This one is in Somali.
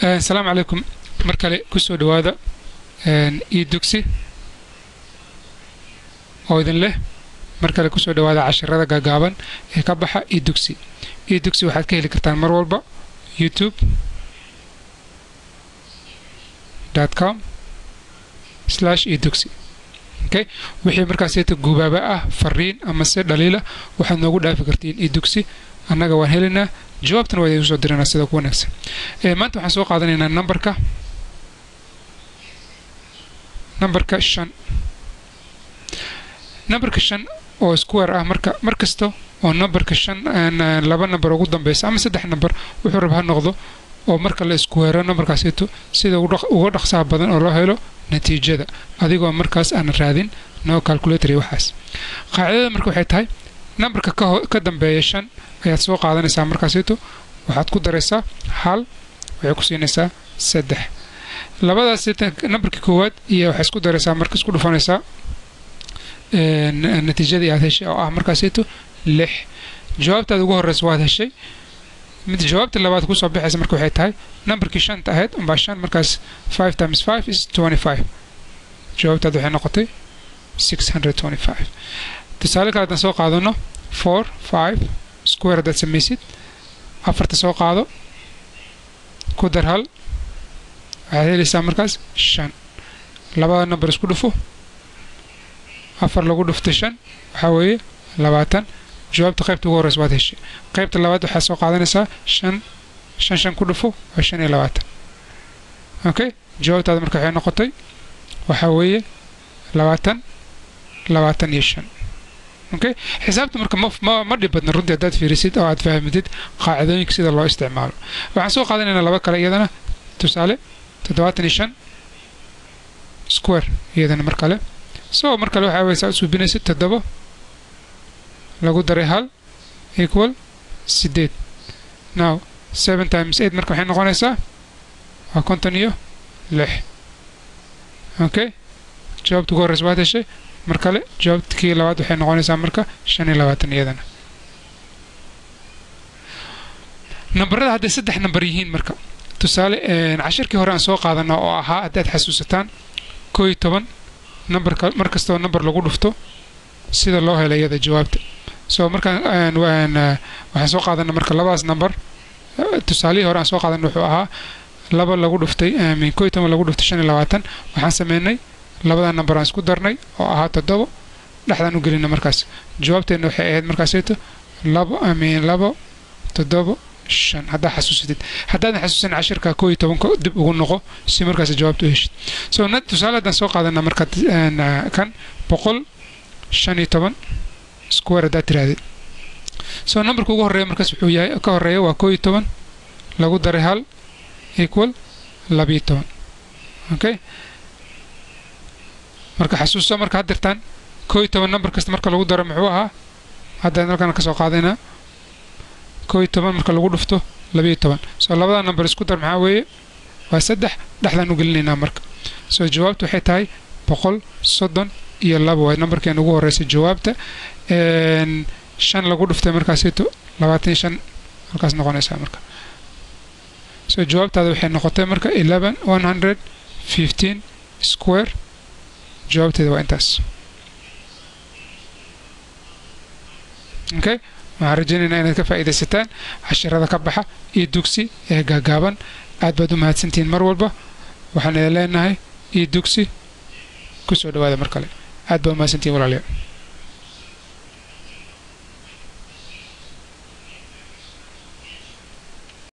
السلام عليكم markale kusoo dhawaada e-dugsi oo idin leh markale kusoo dhawaada casharada gaagaaban ee ka baxa e-dugsi waxaad ka heli kartaan mar walba youtube.com/e-dugsi okay wixii markaas ay guubaaba ah fariin ama se dhaliila waxaad noogu dhaafi kartiin e-dugsi annaga waan helinaa jawaabtana waa idin soo diranaa sida ku wanaagsan maanta waxaan soo qaadanaynaa numberka 5 numberka 5 oo square ah markasto oo numberka 5 laba number ugu dambeeyay ama saddex number wuxuu rabaa noqdo oo marka la square numberkaas sida ugu dhaqsaha badan oo loo helo natiijada adigoo markaas aan raadin no calculator waxaas qaacidada marka waxay tahay numberka ka dambeeya 5 ayaad soo qaadanaysaa markaas waxaad ku daraysaa hal waxay ku siinaysaa 3 labadaas numberka koowaad iyo waxa isku daraysaa marka isku dhufanaysaa natiijada aad heshay oo ah markaas 6 jawaabtaada ugu horeysa waad heshay mid jawaabta labaad ku soo bixaysa marka waxay tahay numberkii 5 ahayd umba 5 markaas 5 times 5 is 25 jawaabtaada waxay noqotay 625 tusaale kale soo qaadano 4 5 square that samaysid afarta soo qaado ku dar hal waxaad helaysaa markaas 5 labada number isku dhufo afar lagu dhufto 5 waxa weeye 20 jawaabta qaybta ugu horeysa waad heshay qaybta labaad waxaad soo qaadanaysaa 5 ku dhufo 25 okay jawaabtaada marka waxay noqotay waxa weeye 25 okay xisaabta marka ma dhibadna runtii hadaad fiirisid oo aad fahamtid qaacidooyinka sida loo isticmaalo waxaan soo qaadanaynaa laba kale iyadana tusaale 75 square iyadana mar kale soo mar kale waxa weeysaa suubinaysid 7 lagu daray hal equal 8 now 7 times 8 marka waxay noqonaysaa waa 56 okay jawaabtu ugu horeysa waad heshay mar kale jawaabtii labaad waxay noqonaysaa marka 25 iyadana numberada hadda saddex number yihiin marka tusaale casharkii hore aan soo qaadana oo ahaa hadaad xasuusataan 11 numberka markasta number lagu dhufto sida loo helo iyada jawaabta soo marka waxaan soo qaadana marka labadaas number tusaale hore aan soo qaadan wuxuu ahaa laba lagu dhuftay 11 lagu dhuftay 25 waxaan sameynay labada number aan isku darnay oo ahaa 7 dhaxdan u gelinay markaas jawaabteena waxay ahayd markaas 2 7 5 hadda xasuusitid haddaan xasuusan casharka 11 dib ugu noqo si markaas jawaabtu heshid soo nad tusaaladan soo qaadana marka kan 115 square that tiraadid soo numberka ugu horeeya markaas wuxuu yahay ka horeeya waa 11 lagu daray hal equal 12 okay marka xasuuso marka hadirtaan 11 number kasta marka lagu daro muxuu ahaa hadda halkan ka soo qaadayna 11 marka lagu dhufto 12 soo labada number isku dar maxaa weeye waa 3 dhaxdan u gelinayna marka soo jawaabtu waxay tahay 132 waa numberkeen ugu horeysa jawaabta 5 lagu dhuftay markaas 25 halkaas noqonaysa marka soo jawaabtaada waxay noqotay marka 115 square jawaabteeda waa intaas okay waxaan rajaynaynaa inaad ka faa'iidaysataan casharada ka baxa e-dugsi ee gaagaaban aad baad u mahadsantihiin mar walba waxaan idin leenahay e-dugsi kusoo dhawaada mar kale aad baad u mahadsantihiin walaalayaal